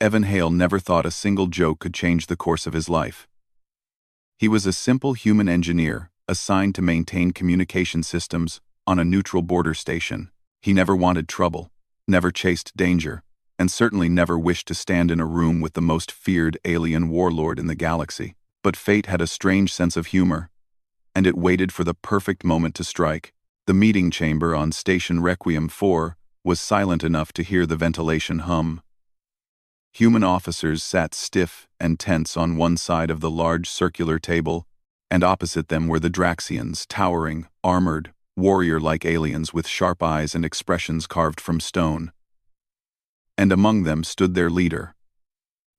Evan Hale never thought a single joke could change the course of his life. He was a simple human engineer, assigned to maintain communication systems on a neutral border station. He never wanted trouble, never chased danger, and certainly never wished to stand in a room with the most feared alien warlord in the galaxy. But fate had a strange sense of humor, and it waited for the perfect moment to strike. The meeting chamber on Station Requiem 4 was silent enough to hear the ventilation hum. Human officers sat stiff and tense on one side of the large circular table, and opposite them were the Draxians, towering, armored, warrior-like aliens with sharp eyes and expressions carved from stone. And among them stood their leader,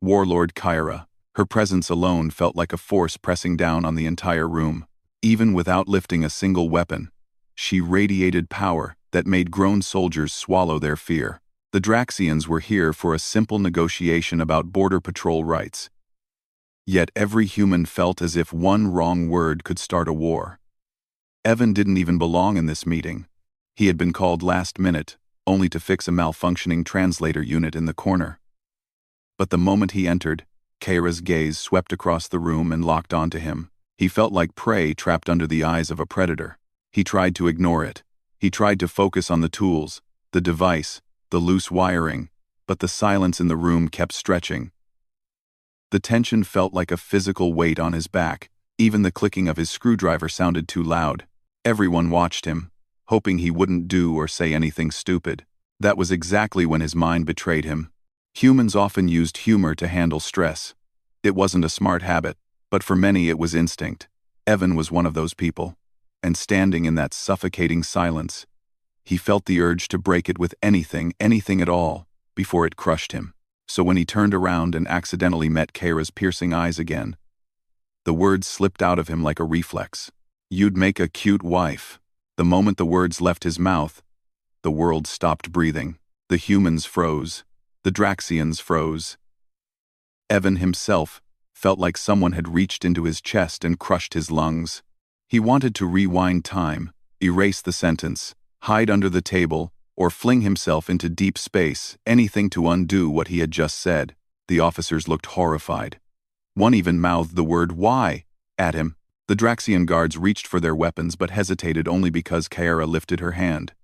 Warlord Kyra. Her presence alone felt like a force pressing down on the entire room. Even without lifting a single weapon, she radiated power that made grown soldiers swallow their fear. The Draxians were here for a simple negotiation about border patrol rights. Yet every human felt as if one wrong word could start a war. Evan didn't even belong in this meeting. He had been called last minute, only to fix a malfunctioning translator unit in the corner. But the moment he entered, Kyra's gaze swept across the room and locked onto him. He felt like prey trapped under the eyes of a predator. He tried to ignore it. He tried to focus on the tools, the device, the loose wiring, but the silence in the room kept stretching. The tension felt like a physical weight on his back. Even the clicking of his screwdriver sounded too loud. Everyone watched him, hoping he wouldn't do or say anything stupid. That was exactly when his mind betrayed him. Humans often used humor to handle stress. It wasn't a smart habit, but for many it was instinct. Evan was one of those people. And standing in that suffocating silence, he felt the urge to break it with anything at all, before it crushed him. So when he turned around and accidentally met Kyra's piercing eyes again, the words slipped out of him like a reflex. "You'd make a cute wife." The moment the words left his mouth, the world stopped breathing. The humans froze. The Draxians froze. Evan himself felt like someone had reached into his chest and crushed his lungs. He wanted to rewind time, erase the sentence, hide under the table, or fling himself into deep space, anything to undo what he had just said. The officers looked horrified. One even mouthed the word "why" at him. The Draxian guards reached for their weapons but hesitated only because Kyra lifted her hand.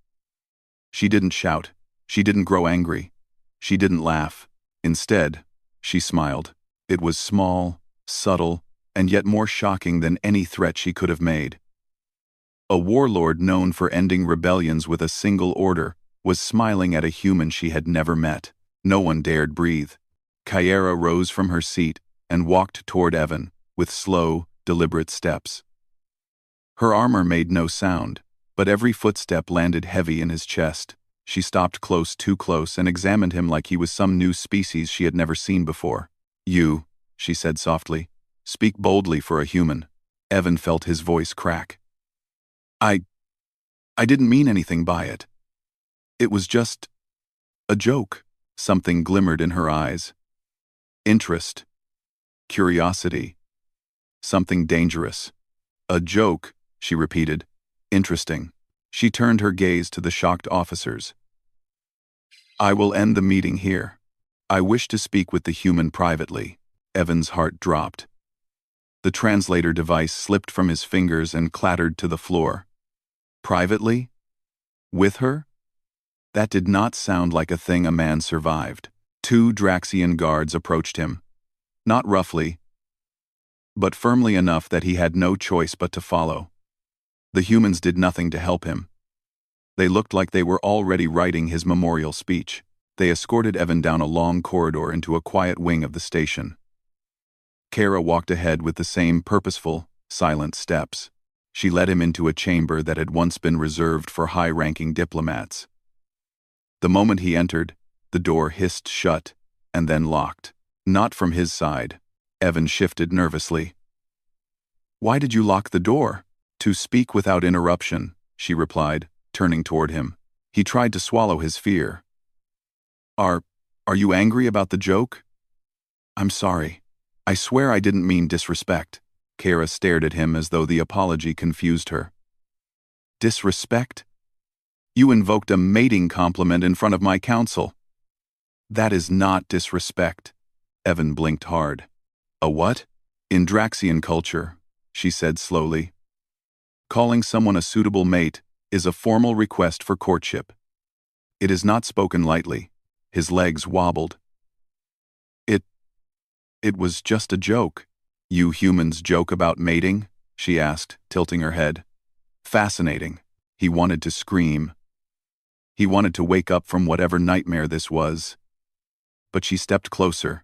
She didn't shout. She didn't grow angry. She didn't laugh. Instead, she smiled. It was small, subtle, and yet more shocking than any threat she could have made. A warlord known for ending rebellions with a single order was smiling at a human she had never met. No one dared breathe. Kyra rose from her seat and walked toward Evan, with slow, deliberate steps. Her armor made no sound, but every footstep landed heavy in his chest. She stopped too close, and examined him like he was some new species she had never seen before. "You," she said softly, "speak boldly for a human." Evan felt his voice crack. I didn't mean anything by it. It was just a joke." Something glimmered in her eyes. Interest. Curiosity. Something dangerous. "A joke," she repeated. "Interesting." She turned her gaze to the shocked officers. "I will end the meeting here. I wish to speak with the human privately." Evan's heart dropped. The translator device slipped from his fingers and clattered to the floor. Privately? With her? That did not sound like a thing a man survived. 2 Draxian guards approached him. Not roughly, but firmly enough that he had no choice but to follow. The humans did nothing to help him. They looked like they were already writing his memorial speech. They escorted Evan down a long corridor into a quiet wing of the station. Kyra walked ahead with the same purposeful, silent steps. She led him into a chamber that had once been reserved for high-ranking diplomats. The moment he entered, the door hissed shut and then locked. Not from his side. Evan shifted nervously. "Why did you lock the door?" "To speak without interruption," she replied, turning toward him. He tried to swallow his fear. Are you angry about the joke?" "I'm sorry. I swear I didn't mean disrespect." Kyra stared at him as though the apology confused her. "Disrespect? You invoked a mating compliment in front of my council." That is not disrespect. Evan blinked hard. A what? In Draxian culture, she said slowly, calling someone a suitable mate is a formal request for courtship. It is not spoken lightly. His legs wobbled. It was just a joke. You humans joke about mating? She asked, tilting her head. Fascinating. He wanted to scream. He wanted to wake up from whatever nightmare this was. But she stepped closer,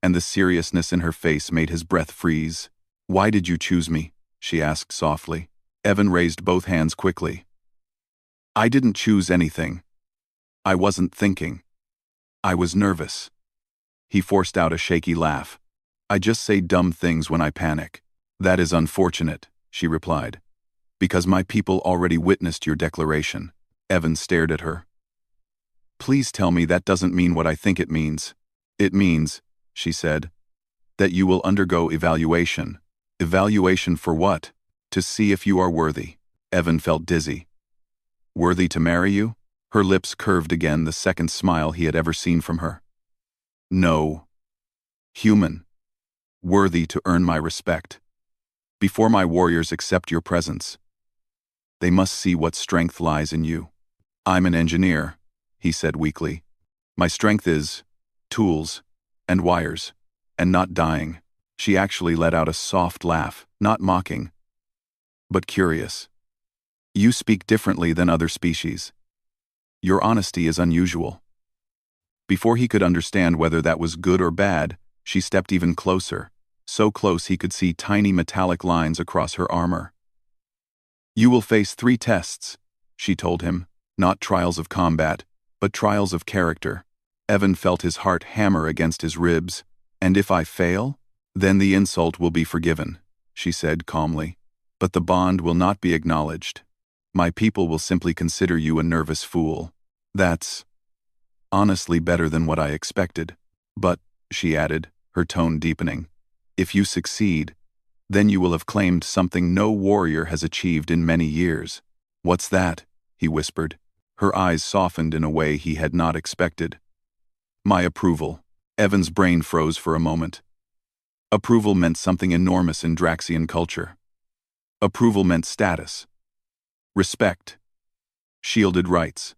and the seriousness in her face made his breath freeze. Why did you choose me? She asked softly. Evan raised both hands quickly. I didn't choose anything. I wasn't thinking. I was nervous. He forced out a shaky laugh. I just say dumb things when I panic. That is unfortunate, she replied. Because my people already witnessed your declaration. Evan stared at her. Please tell me that doesn't mean what I think it means. It means, she said, that you will undergo evaluation. Evaluation for what? To see if you are worthy. Evan felt dizzy. Worthy to marry you? Her lips curved again, the second smile he had ever seen from her. No. Human. Worthy to earn my respect. Before my warriors accept your presence, they must see what strength lies in you. I'm an engineer, he said weakly. My strength is tools and wires, and not dying. She actually let out a soft laugh, not mocking, but curious. You speak differently than other species. Your honesty is unusual. Before he could understand whether that was good or bad, she stepped even closer, so close he could see tiny metallic lines across her armor. You will face 3 tests, she told him, not trials of combat, but trials of character. Evan felt his heart hammer against his ribs. And if I fail? Then the insult will be forgiven, she said calmly. But the bond will not be acknowledged. My people will simply consider you a nervous fool. That's honestly better than what I expected. But, she added, her tone deepening, if you succeed, then you will have claimed something no warrior has achieved in many years. What's that? He whispered. Her eyes softened in a way he had not expected. My approval. Evan's brain froze for a moment. Approval meant something enormous in Draxian culture. Approval meant status, respect, shielded rights,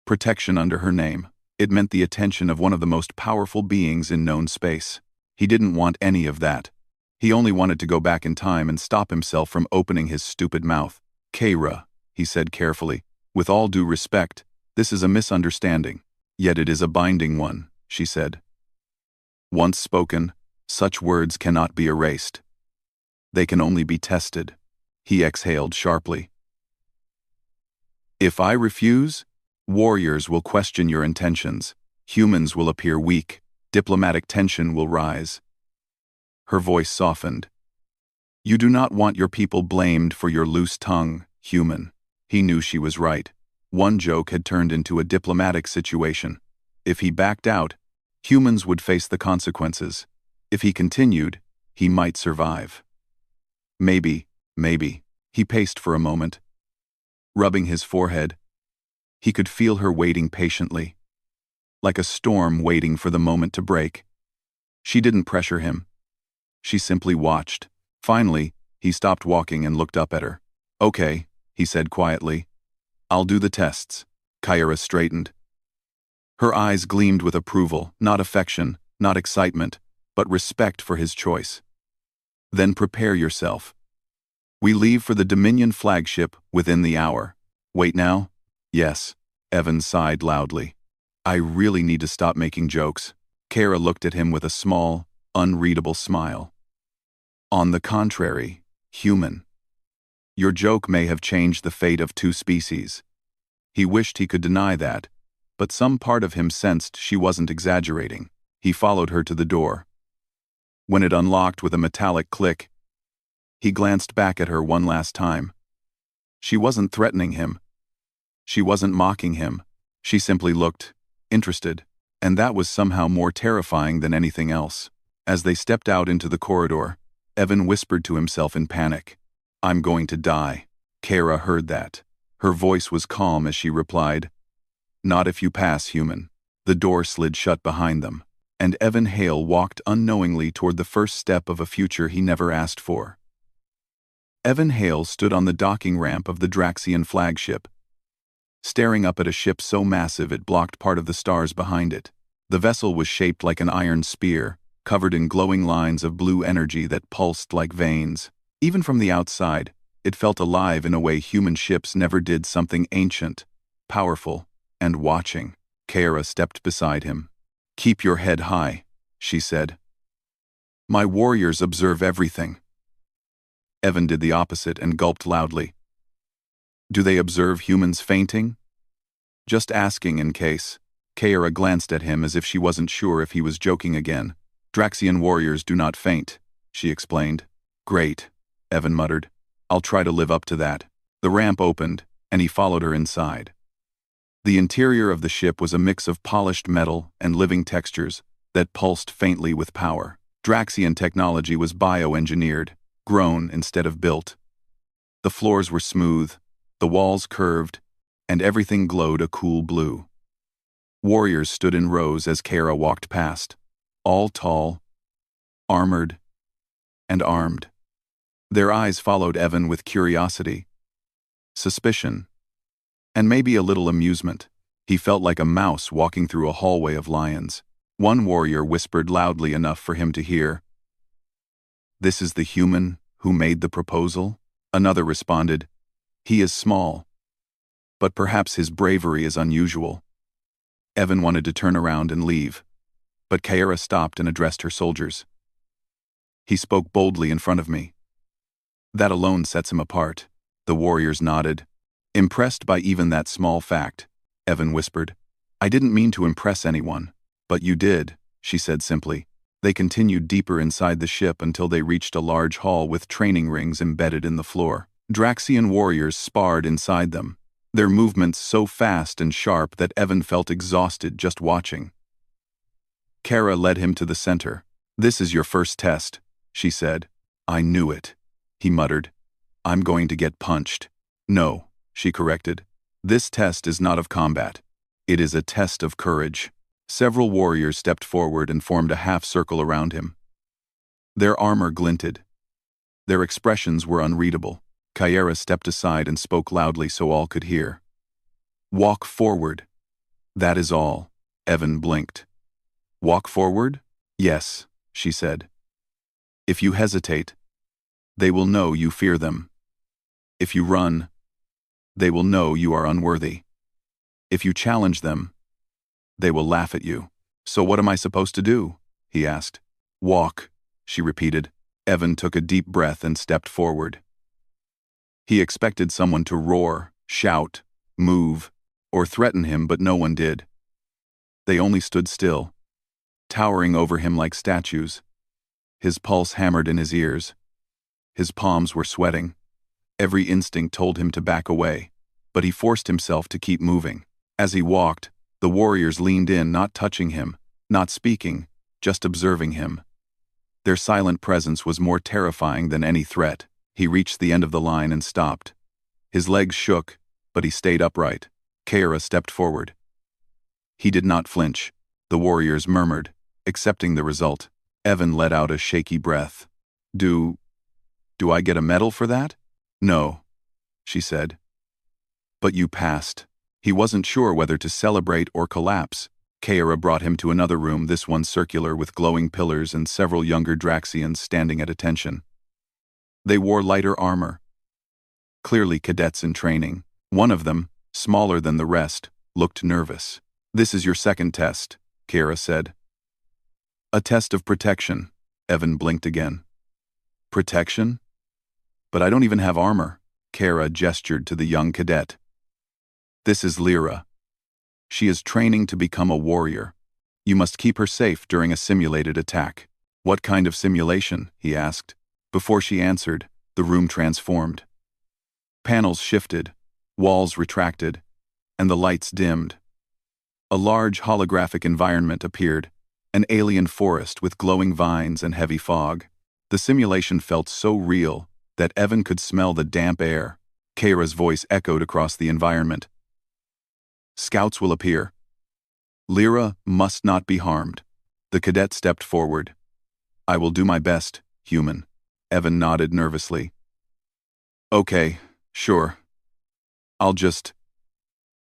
protection under her name. It meant the attention of one of the most powerful beings in known space. He didn't want any of that. He only wanted to go back in time and stop himself from opening his stupid mouth. Keira, he said carefully, with all due respect, this is a misunderstanding. Yet it is a binding one, she said. Once spoken, such words cannot be erased. They can only be tested. He exhaled sharply. If I refuse, warriors will question your intentions. Humans will appear weak. Diplomatic tension will rise. Her voice softened. You do not want your people blamed for your loose tongue, human. He knew she was right. One joke had turned into a diplomatic situation. If he backed out, humans would face the consequences. If he continued, he might survive. Maybe. He paced for a moment, rubbing his forehead. He could feel her waiting patiently, like a storm waiting for the moment to break. She didn't pressure him. She simply watched. Finally, he stopped walking and looked up at her. Okay, he said quietly. I'll do the tests. Keira straightened. Her eyes gleamed with approval, not affection, not excitement, but respect for his choice. Then prepare yourself. We leave for the Dominion flagship within the hour. Wait now? Yes. Evan sighed loudly. I really need to stop making jokes. Keira looked at him with a small, unreadable smile. On the contrary, human. Your joke may have changed the fate of 2 species. He wished he could deny that, but some part of him sensed she wasn't exaggerating. He followed her to the door. When it unlocked with a metallic click, he glanced back at her one last time. She wasn't threatening him. She wasn't mocking him. She simply looked interested, and that was somehow more terrifying than anything else. As they stepped out into the corridor, Evan whispered to himself in panic, I'm going to die. Keira heard that. Her voice was calm as she replied, Not if you pass, human. The door slid shut behind them, and Evan Hale walked unknowingly toward the first step of a future he never asked for. Evan Hale stood on the docking ramp of the Draxian flagship, staring up at a ship so massive it blocked part of the stars behind it. The vessel was shaped like an iron spear, covered in glowing lines of blue energy that pulsed like veins. Even from the outside, it felt alive in a way human ships never did, something ancient, powerful, and watching. Kara stepped beside him. "Keep your head high," she said. "My warriors observe everything." Evan did the opposite and gulped loudly. "Do they observe humans fainting?" "Just asking in case." Kara glanced at him as if she wasn't sure if he was joking again. "Draxian warriors do not faint," she explained. "Great," Evan muttered. "I'll try to live up to that." The ramp opened, and he followed her inside. The interior of the ship was a mix of polished metal and living textures that pulsed faintly with power. Draxian technology was bioengineered, grown instead of built. The floors were smooth, the walls curved, and everything glowed a cool blue. Warriors stood in rows as Kara walked past, all tall, armored, and armed. Their eyes followed Evan with curiosity, suspicion, and maybe a little amusement. He felt like a mouse walking through a hallway of lions. One warrior whispered loudly enough for him to hear, "This is the human who made the proposal?" Another responded, "He is small, but perhaps his bravery is unusual." Evan wanted to turn around and leave, but Kara stopped and addressed her soldiers. "He spoke boldly in front of me. That alone sets him apart." The warriors nodded. "Impressed by even that small fact," Evan whispered. "I didn't mean to impress anyone, but you did," she said simply. They continued deeper inside the ship until they reached a large hall with training rings embedded in the floor. Draxian warriors sparred inside them, their movements so fast and sharp that Evan felt exhausted just watching. Kara led him to the center. "This is your first test," she said. "I knew it," he muttered. "I'm going to get punched." "No," she corrected. "This test is not of combat. It is a test of courage." Several warriors stepped forward and formed a half-circle around him. Their armor glinted. Their expressions were unreadable. Kara stepped aside and spoke loudly so all could hear. "Walk forward." "That is all." Evan blinked. "Walk forward?" "Yes," she said. "If you hesitate, they will know you fear them. If you run, they will know you are unworthy. If you challenge them, they will laugh at you." "So what am I supposed to do?" he asked. "Walk," she repeated. Evan took a deep breath and stepped forward. He expected someone to roar, shout, move, or threaten him, but no one did. They only stood still, towering over him like statues. His pulse hammered in his ears. His palms were sweating. Every instinct told him to back away, but he forced himself to keep moving. As he walked, the warriors leaned in, not touching him, not speaking, just observing him. Their silent presence was more terrifying than any threat. He reached the end of the line and stopped. His legs shook, but he stayed upright. Kara stepped forward. He did not flinch. The warriors murmured, accepting the result. Evan let out a shaky breath. Do I get a medal for that?" "No," she said. "But you passed." He wasn't sure whether to celebrate or collapse. Kara brought him to another room, this one circular with glowing pillars and several younger Draxians standing at attention. They wore lighter armor, clearly cadets in training. One of them, smaller than the rest, looked nervous. "This is your second test," Kara said. "A test of protection." Evan blinked again. "Protection? But I don't even have armor." Kara gestured to the young cadet. "This is Lyra. She is training to become a warrior. You must keep her safe during a simulated attack." "What kind of simulation?" he asked. Before she answered, the room transformed. Panels shifted, walls retracted, and the lights dimmed. A large holographic environment appeared, an alien forest with glowing vines and heavy fog. The simulation felt so real that Evan could smell the damp air. Kara's voice echoed across the environment. "Scouts will appear. Lyra must not be harmed. The cadet stepped forward. I will do my best, human. Evan nodded nervously. Okay, sure. I'll just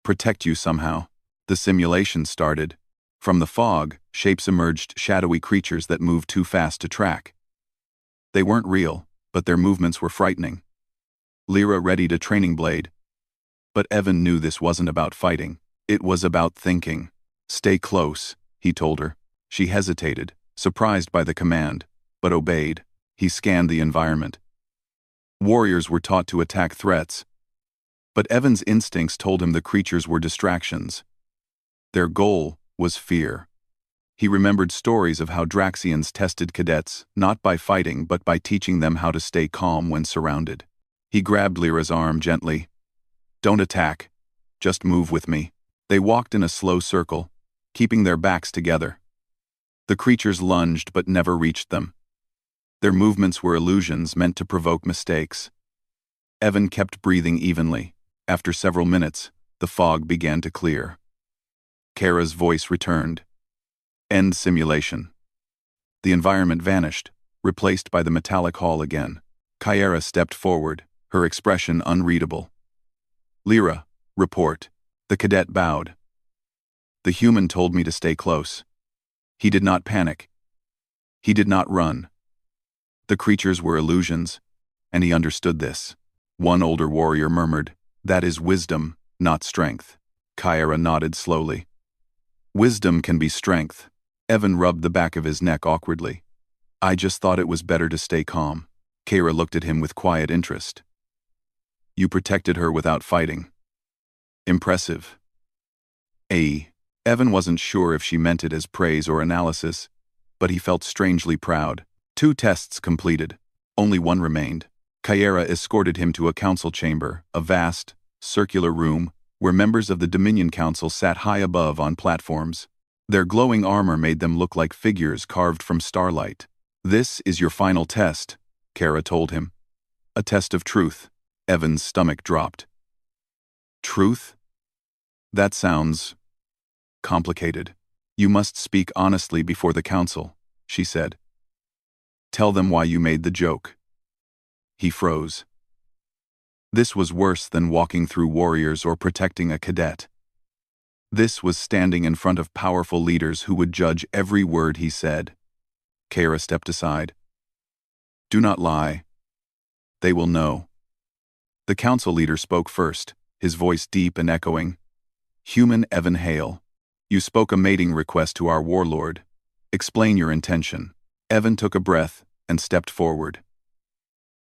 protect you somehow. The simulation started. From the fog, shapes emerged, shadowy creatures that moved too fast to track. They weren't real, but their movements were frightening. Lyra readied a training blade. But Evan knew this wasn't about fighting. It was about thinking. Stay close, he told her. She hesitated, surprised by the command, but obeyed. He scanned the environment. Warriors were taught to attack threats, but Evan's instincts told him the creatures were distractions. Their goal was fear. He remembered stories of how Draxians tested cadets, not by fighting but by teaching them how to stay calm when surrounded. He grabbed Lyra's arm gently. Don't attack. Just move with me. They walked in a slow circle, keeping their backs together. The creatures lunged but never reached them. Their movements were illusions meant to provoke mistakes. Evan kept breathing evenly. After several minutes, the fog began to clear. Kara's voice returned. End simulation. The environment vanished, replaced by the metallic hall again. Kyra stepped forward, her expression unreadable. Lyra, report. The cadet bowed. The human told me to stay close. He did not panic. He did not run. The creatures were illusions, and he understood this. One older warrior murmured, that is wisdom, not strength. Kyra nodded slowly. Wisdom can be strength. Evan rubbed the back of his neck awkwardly. I just thought it was better to stay calm. Kyra looked at him with quiet interest. You protected her without fighting. Impressive. Evan wasn't sure if she meant it as praise or analysis, but he felt strangely proud. 2 tests completed. Only one remained. Kyra escorted him to a council chamber, a vast, circular room, where members of the Dominion Council sat high above on platforms. Their glowing armor made them look like figures carved from starlight. This is your final test, Kara told him. A test of truth. Evan's stomach dropped. Truth? That sounds complicated. You must speak honestly before the council, she said. Tell them why you made the joke. He froze. This was worse than walking through warriors or protecting a cadet. This was standing in front of powerful leaders who would judge every word he said. Kara stepped aside. Do not lie. They will know. The council leader spoke first, his voice deep and echoing. Human Evan Hale. You spoke a mating request to our warlord. Explain your intention. Evan took a breath and stepped forward.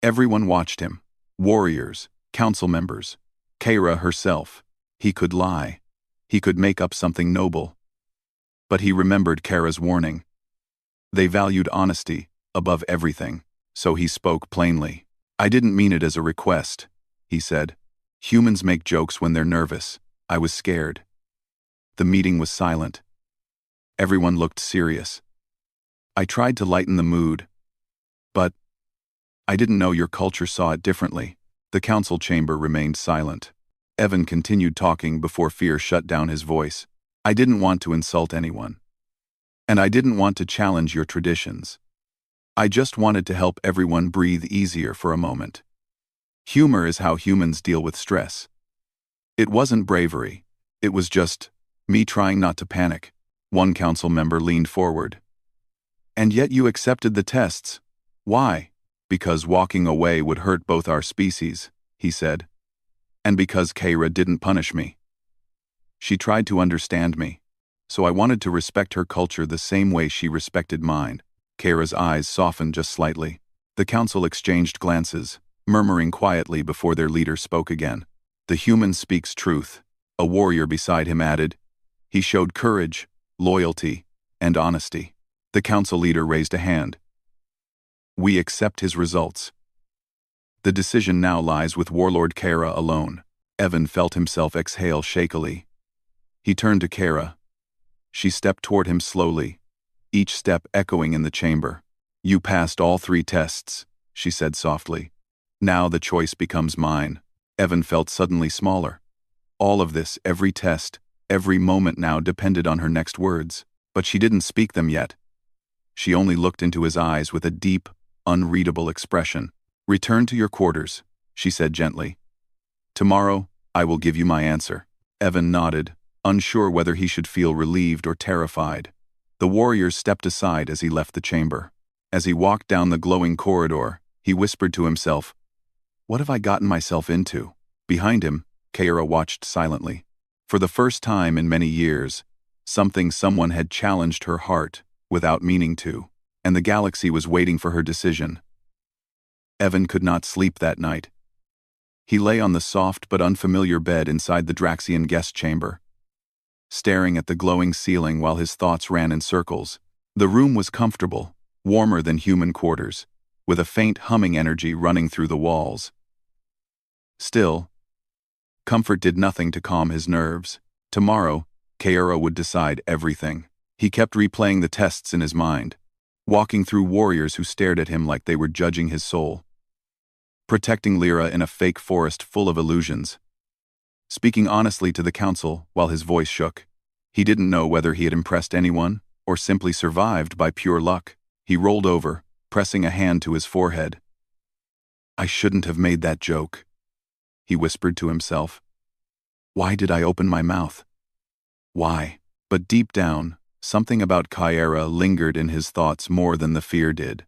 Everyone watched him. Warriors, council members, Kara herself. He could lie. He could make up something noble. But he remembered Kara's warning. They valued honesty above everything, so he spoke plainly. I didn't mean it as a request, he said. Humans make jokes when they're nervous. I was scared. The meeting was silent. Everyone looked serious. I tried to lighten the mood, but I didn't know your culture saw it differently. The council chamber remained silent. Evan continued talking before fear shut down his voice. I didn't want to insult anyone. And I didn't want to challenge your traditions. I just wanted to help everyone breathe easier for a moment. Humor is how humans deal with stress. It wasn't bravery. It was just me trying not to panic. One council member leaned forward. And yet you accepted the tests. Why? Because walking away would hurt both our species, he said. And because Kara didn't punish me. She tried to understand me, so I wanted to respect her culture the same way she respected mine. Kara's eyes softened just slightly. The council exchanged glances, murmuring quietly before their leader spoke again. The human speaks truth, a warrior beside him added. He showed courage, loyalty, and honesty. The council leader raised a hand. We accept his results. The decision now lies with Warlord Kara alone. Evan felt himself exhale shakily. He turned to Kara. She stepped toward him slowly, each step echoing in the chamber. You passed all 3 tests, she said softly. Now the choice becomes mine. Evan felt suddenly smaller. All of this, every test, Every moment now depended on her next words, but she didn't speak them yet. She only looked into his eyes with a deep, unreadable expression. "Return to your quarters," she said gently. "Tomorrow, I will give you my answer." Evan nodded, unsure whether he should feel relieved or terrified. The warriors stepped aside as he left the chamber. As he walked down the glowing corridor, he whispered to himself, "What have I gotten myself into?" Behind him, Kaira watched silently. For the first time in many years, someone had challenged her heart without meaning to, and the galaxy was waiting for her decision. Evan could not sleep that night. He lay on the soft but unfamiliar bed inside the Draxian guest chamber, staring at the glowing ceiling while his thoughts ran in circles. The room was comfortable, warmer than human quarters, with a faint humming energy running through the walls. Still, comfort did nothing to calm his nerves. Tomorrow, Kaira would decide everything. He kept replaying the tests in his mind, walking through warriors who stared at him like they were judging his soul, protecting Lyra in a fake forest full of illusions, speaking honestly to the council while his voice shook. He didn't know whether he had impressed anyone or simply survived by pure luck. He rolled over, pressing a hand to his forehead. "I shouldn't have made that joke," he whispered to himself. "Why did I open my mouth? Why?" But deep down, something about Kaira lingered in his thoughts more than the fear did.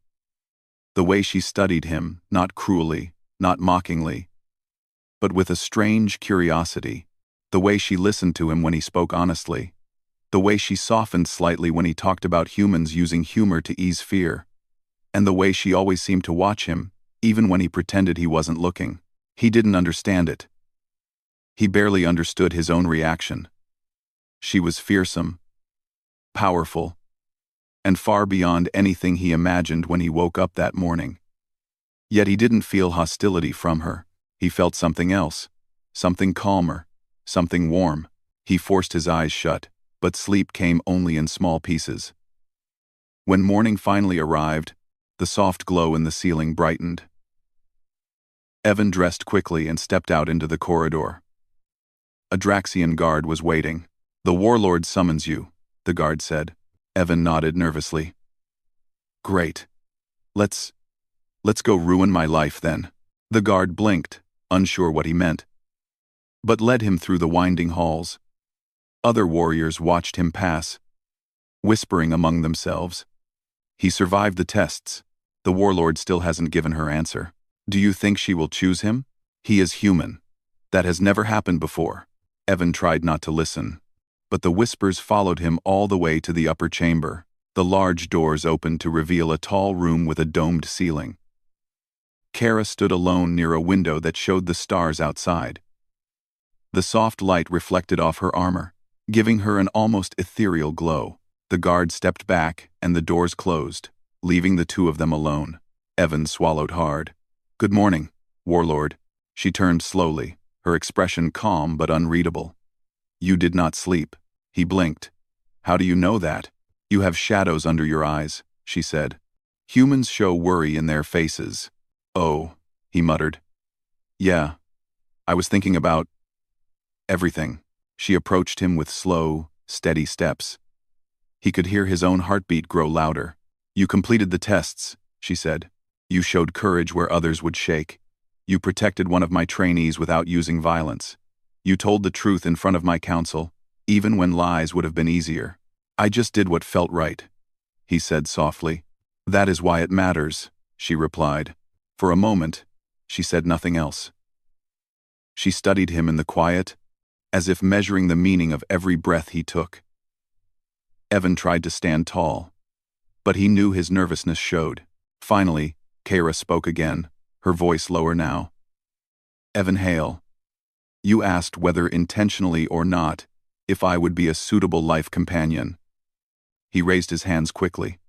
The way she studied him, not cruelly, not mockingly, but with a strange curiosity. The way she listened to him when he spoke honestly. The way she softened slightly when he talked about humans using humor to ease fear. And the way she always seemed to watch him, even when he pretended he wasn't looking. He didn't understand it. He barely understood his own reaction. She was fearsome, powerful, and far beyond anything he imagined when he woke up that morning. Yet he didn't feel hostility from her. He felt something else, something calmer, something warm. He forced his eyes shut, but sleep came only in small pieces. When morning finally arrived, the soft glow in the ceiling brightened. Evan dressed quickly and stepped out into the corridor. A Draxian guard was waiting. "The Warlord summons you," the guard said. Evan nodded nervously. "Great. Let's go ruin my life then." The guard blinked, unsure what he meant, but led him through the winding halls. Other warriors watched him pass, whispering among themselves. He survived the tests. The Warlord still hasn't given her answer. Do you think she will choose him? He is human. That has never happened before. Evan tried not to listen, but the whispers followed him all the way to the upper chamber. The large doors opened to reveal a tall room with a domed ceiling. Kara stood alone near a window that showed the stars outside. The soft light reflected off her armor, giving her an almost ethereal glow. The guard stepped back, and the doors closed, leaving the two of them alone. Evan swallowed hard. "Good morning, Warlord." She turned slowly, her expression calm but unreadable. "You did not sleep." He blinked. "How do you know that?" "You have shadows under your eyes," she said. "Humans show worry in their faces." "Oh," he muttered. "Yeah, I was thinking about everything." She approached him with slow, steady steps. He could hear his own heartbeat grow louder. "You completed the tests," she said. "You showed courage where others would shake. You protected one of my trainees without using violence. You told the truth in front of my council, even when lies would have been easier." "I just did what felt right," he said softly. "That is why it matters," she replied. For a moment, she said nothing else. She studied him in the quiet, as if measuring the meaning of every breath he took. Evan tried to stand tall, but he knew his nervousness showed. Finally, Kara spoke again, her voice lower now. "Evan Hale, you asked whether intentionally or not, if I would be a suitable life companion." He raised his hands quickly.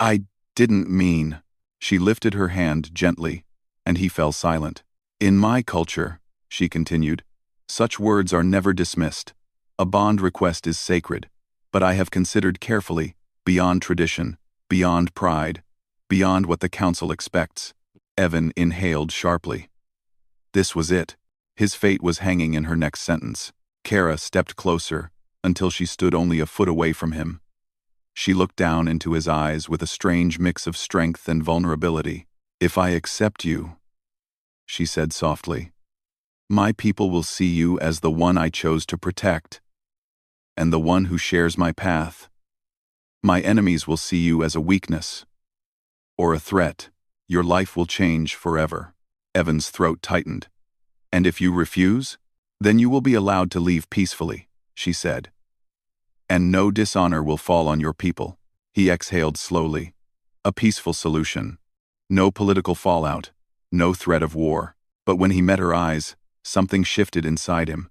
"I didn't mean..." She lifted her hand gently, and he fell silent. "In my culture," she continued, "such words are never dismissed. A bond request is sacred, but I have considered carefully, beyond tradition, beyond pride, beyond what the council expects." Evan inhaled sharply. This was it. His fate was hanging in her next sentence. Kara stepped closer, until she stood only a foot away from him. She looked down into his eyes with a strange mix of strength and vulnerability. "If I accept you," she said softly, "my people will see you as the one I chose to protect, and the one who shares my path. My enemies will see you as a weakness, or a threat. Your life will change forever." Evan's throat tightened. "And if you refuse, then you will be allowed to leave peacefully," she said. "And no dishonor will fall on your people." He exhaled slowly. A peaceful solution. No political fallout. No threat of war. But when he met her eyes, something shifted inside him.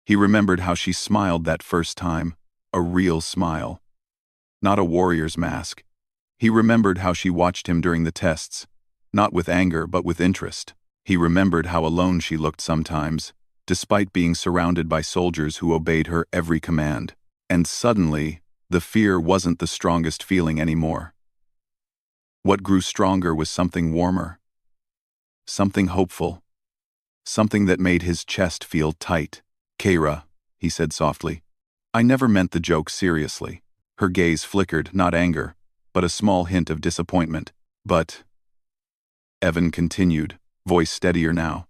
He remembered how she smiled that first time, a real smile. Not a warrior's mask. He remembered how she watched him during the tests, not with anger but with interest. He remembered how alone she looked sometimes, despite being surrounded by soldiers who obeyed her every command. And suddenly, the fear wasn't the strongest feeling anymore. What grew stronger was something warmer. Something hopeful. Something that made his chest feel tight. "Kara," he said softly, "I never meant the joke seriously." Her gaze flickered, not anger, but a small hint of disappointment. "But," Evan continued, voice steadier now,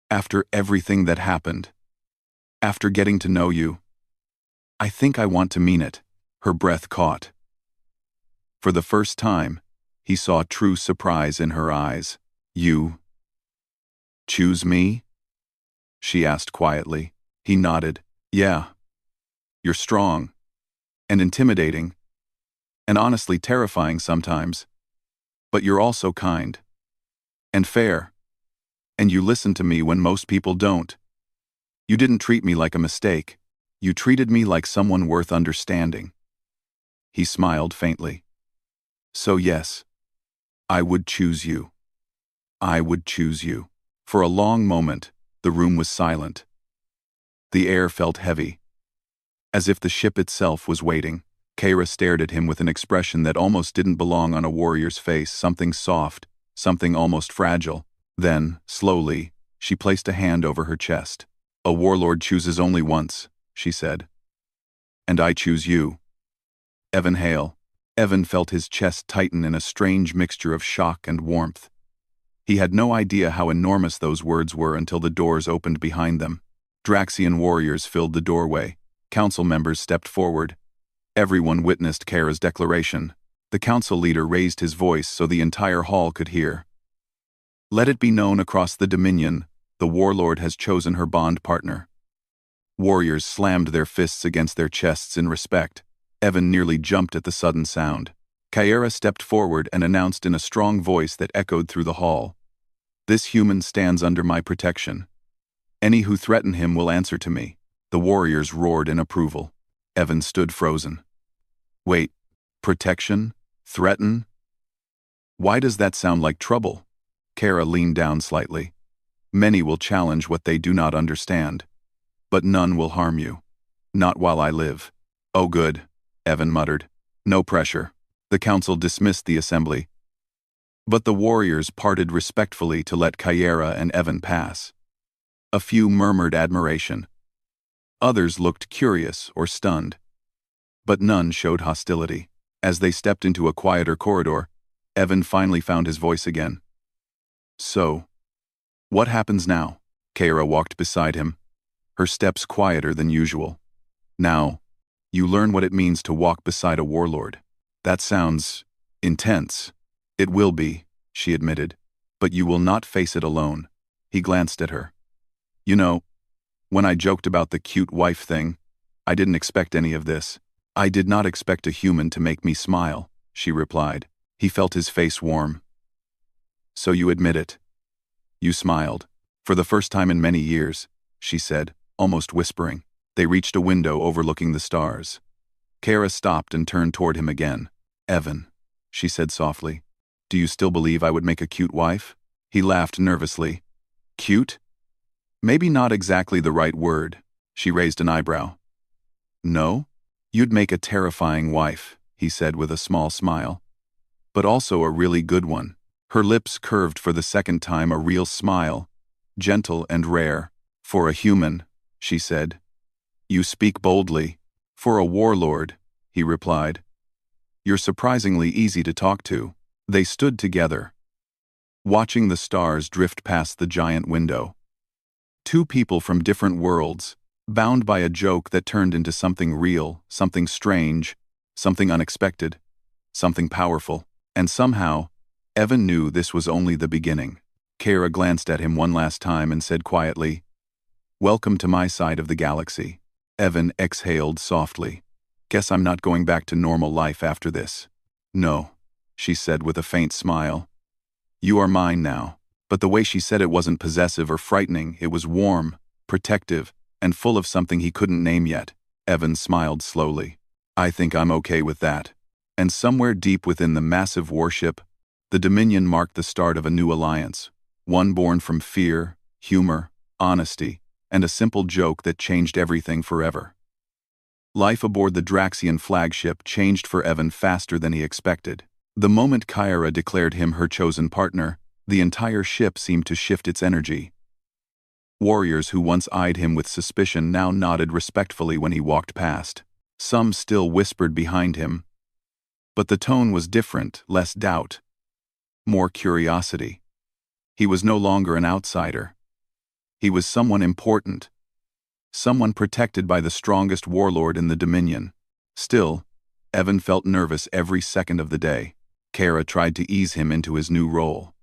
"after everything that happened, after getting to know you, I think I want to mean it." Her breath caught. For the first time, he saw true surprise in her eyes. "You choose me?" she asked quietly. He nodded. "Yeah. You're strong, and intimidating, and honestly terrifying sometimes. But you're also kind, and fair, and you listen to me when most people don't. You didn't treat me like a mistake. You treated me like someone worth understanding." He smiled faintly. "So yes, I would choose you. I would choose you." For a long moment, the room was silent. The air felt heavy, as if the ship itself was waiting. Kara stared at him with an expression that almost didn't belong on a warrior's face, something soft, something almost fragile. Then, slowly, she placed a hand over her chest. "A warlord chooses only once," she said. "And I choose you. Evan Hale." Evan felt his chest tighten in a strange mixture of shock and warmth. He had no idea how enormous those words were until the doors opened behind them. Draxian warriors filled the doorway. Council members stepped forward. Everyone witnessed Kara's declaration. The council leader raised his voice so the entire hall could hear. "Let it be known across the Dominion, the Warlord has chosen her bond partner." Warriors slammed their fists against their chests in respect. Evan nearly jumped at the sudden sound. Kara stepped forward and announced in a strong voice that echoed through the hall, "This human stands under my protection. Any who threaten him will answer to me." The warriors roared in approval. Evan stood frozen. "Wait, protection? Threaten? Why does that sound like trouble?" Kara leaned down slightly. "Many will challenge what they do not understand, but none will harm you. Not while I live." "Oh good," Evan muttered. "No pressure." The council dismissed the assembly, but the warriors parted respectfully to let Kara and Evan pass. A few murmured admiration. Others looked curious or stunned, but none showed hostility. As they stepped into a quieter corridor, Evan finally found his voice again. "So, what happens now?" Kara walked beside him, her steps quieter than usual. "Now, you learn what it means to walk beside a warlord." "That sounds intense." "It will be," she admitted, "but you will not face it alone." He glanced at her. "You know, when I joked about the cute wife thing, I didn't expect any of this." "I did not expect a human to make me smile," she replied. He felt his face warm. "So you admit it. You smiled. For the first time in many years," she said, almost whispering. They reached a window overlooking the stars. Kara stopped and turned toward him again. "Evan," she said softly, "do you still believe I would make a cute wife?" He laughed nervously. "Cute? Maybe not exactly the right word." She raised an eyebrow. "No? You'd make a terrifying wife," he said with a small smile. "But also a really good one." Her lips curved for the second time, a real smile, gentle and rare. "For a human, she said. You speak boldly. For a warlord, he replied. You're surprisingly easy to talk to. They stood together, watching the stars drift past the giant window. Two people from different worlds, bound by a joke that turned into something real, something strange, something unexpected, something powerful. And somehow, Evan knew this was only the beginning. Kara glanced at him one last time and said quietly, "Welcome to my side of the galaxy." Evan exhaled softly. "Guess I'm not going back to normal life after this." "No," she said with a faint smile. "You are mine now." But the way she said it wasn't possessive or frightening, it was warm, protective, and full of something he couldn't name yet. Evan smiled slowly. "I think I'm okay with that." And somewhere deep within the massive warship, the Dominion marked the start of a new alliance, one born from fear, humor, honesty, and a simple joke that changed everything forever. Life aboard the Draxian flagship changed for Evan faster than he expected. The moment Kyra declared him her chosen partner, the entire ship seemed to shift its energy. Warriors who once eyed him with suspicion now nodded respectfully when he walked past. Some still whispered behind him. But the tone was different, less doubt, more curiosity. He was no longer an outsider. He was someone important. Someone protected by the strongest warlord in the Dominion. Still, Evan felt nervous every second of the day. Kara tried to ease him into his new role.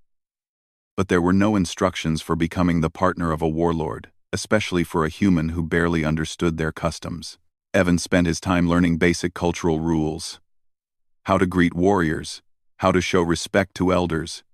But there were no instructions for becoming the partner of a warlord, especially for a human who barely understood their customs. Evan spent his time learning basic cultural rules. How to greet warriors, how to show respect to elders,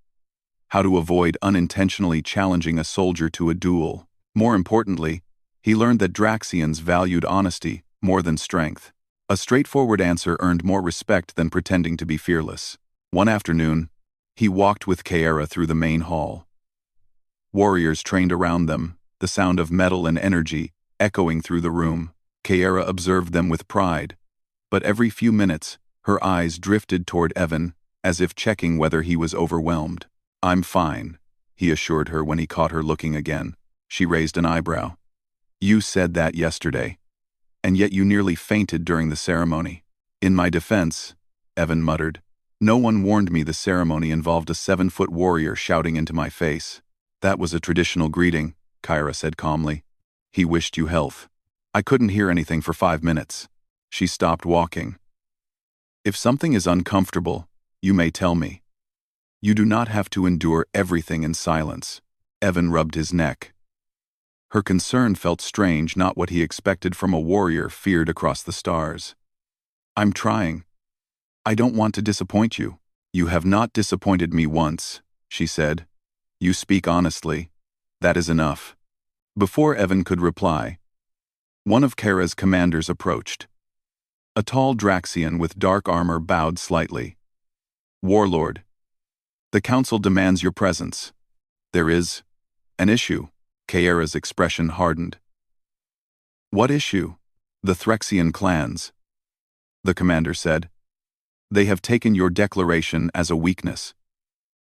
how to avoid unintentionally challenging a soldier to a duel. More importantly, he learned that Draxians valued honesty more than strength. A straightforward answer earned more respect than pretending to be fearless. One afternoon, he walked with Kara through the main hall. Warriors trained around them, the sound of metal and energy echoing through the room. Kara observed them with pride, but every few minutes, her eyes drifted toward Evan, as if checking whether he was overwhelmed. "I'm fine," he assured her when he caught her looking again. She raised an eyebrow. "You said that yesterday, and yet you nearly fainted during the ceremony." "In my defense," Evan muttered, "no one warned me the ceremony involved a 7-foot warrior shouting into my face." "That was a traditional greeting," Kyra said calmly. "He wished you health." "I couldn't hear anything for 5 minutes." She stopped walking. "If something is uncomfortable, you may tell me. You do not have to endure everything in silence." Evan rubbed his neck. Her concern felt strange, not what he expected from a warrior feared across the stars. "I'm trying. I don't want to disappoint you." "You have not disappointed me once," she said. "You speak honestly. That is enough." Before Evan could reply, one of Kara's commanders approached. A tall Draxian with dark armor bowed slightly. "Warlord, the council demands your presence." "There is an issue." Kara's expression hardened. "What issue?" "The Threxian clans," the commander said. "They have taken your declaration as a weakness.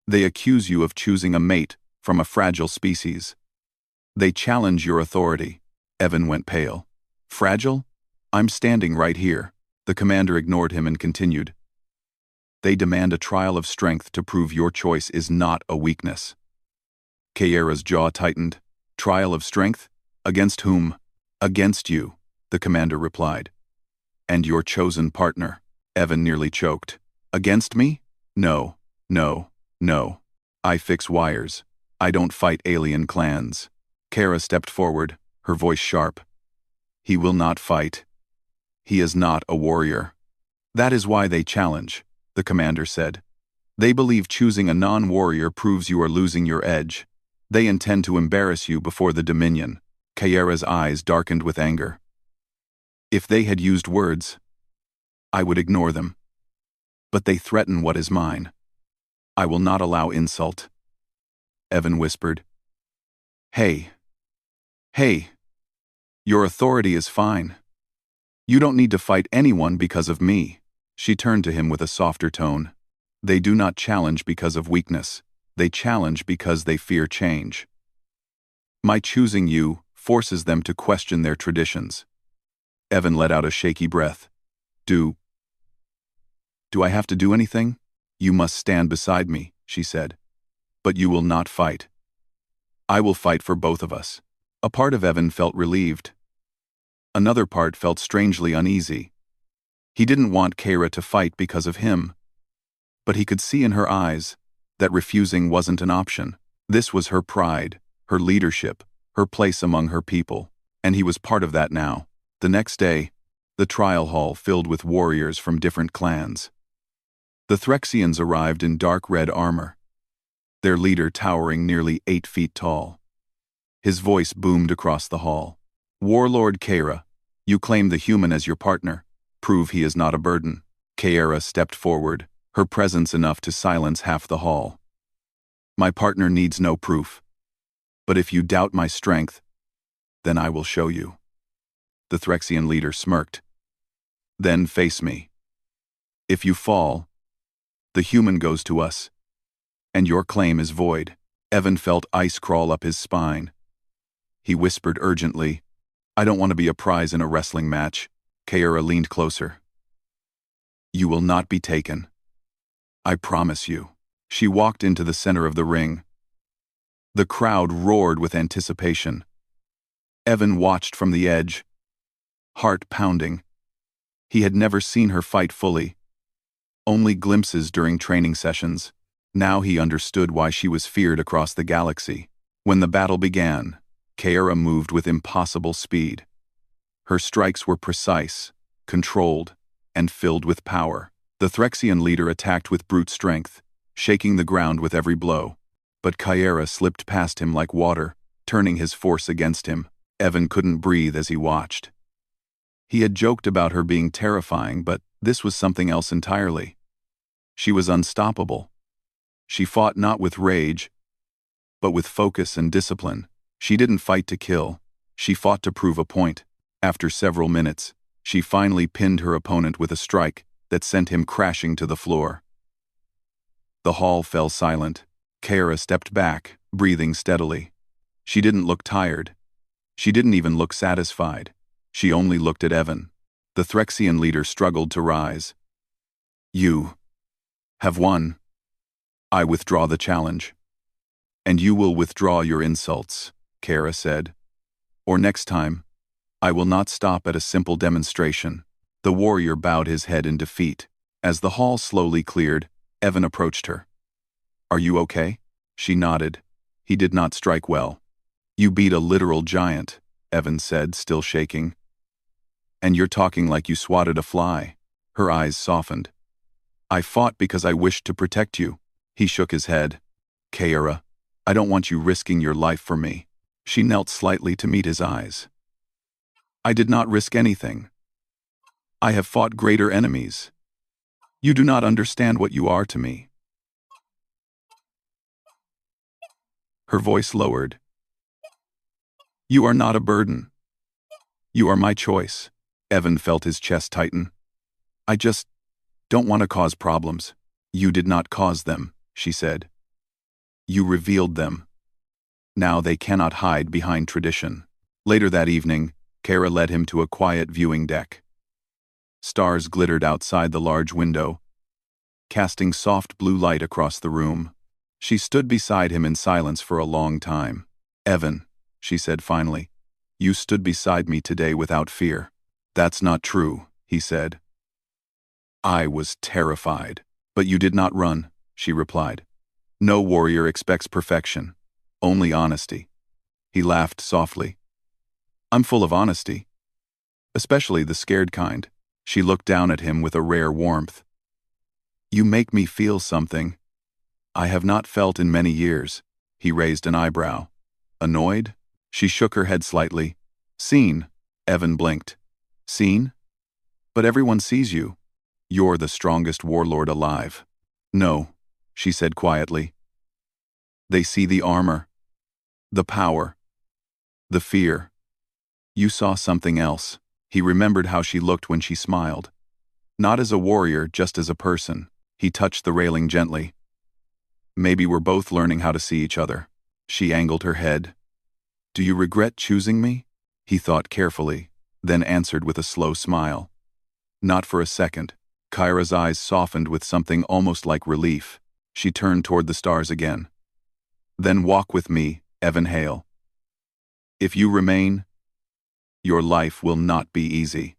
They accuse you of choosing a mate from a fragile species. They challenge your authority." Evan went pale. "Fragile? I'm standing right here." The commander ignored him and continued. "They demand a trial of strength to prove your choice is not a weakness." Kara's jaw tightened. "Trial of strength? Against whom?" "Against you," the commander replied. "And your chosen partner." Evan nearly choked. "Against me? No, no, no. I fix wires. I don't fight alien clans." Kara stepped forward, her voice sharp. "He will not fight. He is not a warrior." "That is why they challenge," the commander said. "They believe choosing a non-warrior proves you are losing your edge. They intend to embarrass you before the Dominion." Kara's eyes darkened with anger. "If they had used words, I would ignore them. But they threaten what is mine. I will not allow insult." Evan whispered. Hey. Your authority is fine. You don't need to fight anyone because of me." She turned to him with a softer tone. "They do not challenge because of weakness. They challenge because they fear change. My choosing you forces them to question their traditions. Evan let out a shaky breath. Do I have to do anything? You must stand beside me, she said. But you will not fight. I will fight for both of us. A part of Evan felt relieved. Another part felt strangely uneasy. He didn't want Kara to fight because of him. But he could see in her eyes that refusing wasn't an option. This was her pride, her leadership, her place among her people, and he was part of that now. The next day, the trial hall filled with warriors from different clans. The Threxians arrived in dark red armor, their leader towering nearly 8 feet tall. His voice boomed across the hall. Warlord Kara, you claim the human as your partner. Prove he is not a burden. Kara stepped forward, her presence enough to silence half the hall. My partner needs no proof. But if you doubt my strength, then I will show you. The Threxian leader smirked. Then face me. If you fall, the human goes to us, and your claim is void. Evan felt ice crawl up his spine. He whispered urgently, I don't want to be a prize in a wrestling match. Kara leaned closer. You will not be taken. I promise you. She walked into the center of the ring. The crowd roared with anticipation. Evan watched from the edge, heart pounding. He had never seen her fight fully. Only glimpses during training sessions. Now he understood why she was feared across the galaxy. When the battle began, Kara moved with impossible speed. Her strikes were precise, controlled, and filled with power. The Threxian leader attacked with brute strength, shaking the ground with every blow. But Kara slipped past him like water, turning his force against him. Evan couldn't breathe as he watched. He had joked about her being terrifying, but this was something else entirely. She was unstoppable. She fought not with rage, but with focus and discipline. She didn't fight to kill. She fought to prove a point. After several minutes, she finally pinned her opponent with a strike that sent him crashing to the floor. The hall fell silent. Kara stepped back, breathing steadily. She didn't look tired. She didn't even look satisfied. She only looked at Evan. The Threxian leader struggled to rise. You have won. I withdraw the challenge. And you will withdraw your insults, Kara said. Or next time, I will not stop at a simple demonstration. The warrior bowed his head in defeat. As the hall slowly cleared, Evan approached her. Are you okay? She nodded. He did not strike well. You beat a literal giant, Evan said, still shaking. And you're talking like you swatted a fly. Her eyes softened. I fought because I wished to protect you. He shook his head. Kara, I don't want you risking your life for me. She knelt slightly to meet his eyes. I did not risk anything. I have fought greater enemies. You do not understand what you are to me. Her voice lowered. You are not a burden. You are my choice. Evan felt his chest tighten. I just don't want to cause problems. You did not cause them, she said. You revealed them. Now they cannot hide behind tradition. Later that evening, Kara led him to a quiet viewing deck. Stars glittered outside the large window, casting soft blue light across the room. She stood beside him in silence for a long time. Evan, she said finally, you stood beside me today without fear. That's not true, he said. I was terrified. But you did not run, she replied. No warrior expects perfection, only honesty. He laughed softly. I'm full of honesty. Especially the scared kind. She looked down at him with a rare warmth. You make me feel something I have not felt in many years. He raised an eyebrow. Annoyed? She shook her head slightly. Seen? Evan blinked. Seen? But everyone sees you. You're the strongest warlord alive. No, she said quietly. They see the armor, the power, the fear. You saw something else. He remembered how she looked when she smiled. Not as a warrior, just as a person. He touched the railing gently. Maybe we're both learning how to see each other. She angled her head. Do you regret choosing me? He thought carefully, then answered with a slow smile. Not for a second. Kyra's eyes softened with something almost like relief. She turned toward the stars again. Then walk with me, Evan Hale. If you remain, your life will not be easy.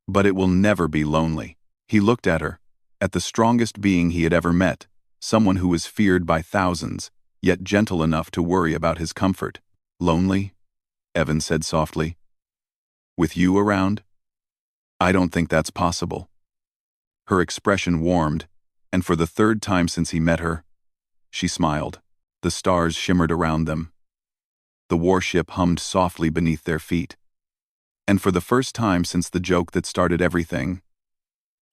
But it will never be lonely. He looked at her, at the strongest being he had ever met, someone who was feared by thousands, yet gentle enough to worry about his comfort. Lonely? Evan said softly. With you around? I don't think that's possible. Her expression warmed, and for the third time since he met her, she smiled. The stars shimmered around them. The warship hummed softly beneath their feet. And for the first time since the joke that started everything,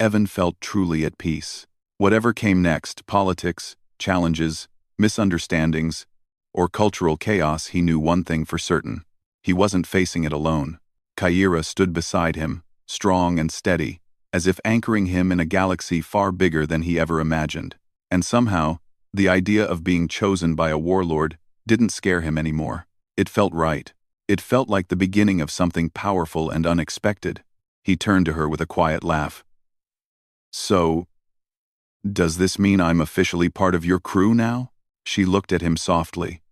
Evan felt truly at peace. Whatever came next, politics, challenges, misunderstandings, or cultural chaos, he knew one thing for certain. He wasn't facing it alone. Kyra stood beside him, strong and steady, as if anchoring him in a galaxy far bigger than he ever imagined. And somehow, the idea of being chosen by a warlord didn't scare him anymore. It felt right. It felt like the beginning of something powerful and unexpected. He turned to her with a quiet laugh. So, does this mean I'm officially part of your crew now? She looked at him softly.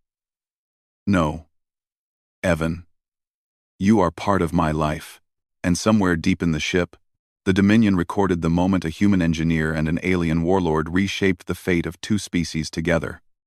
No, Evan. You are part of my life. And somewhere deep in the ship, the Dominion recorded the moment a human engineer and an alien warlord reshaped the fate of two species together.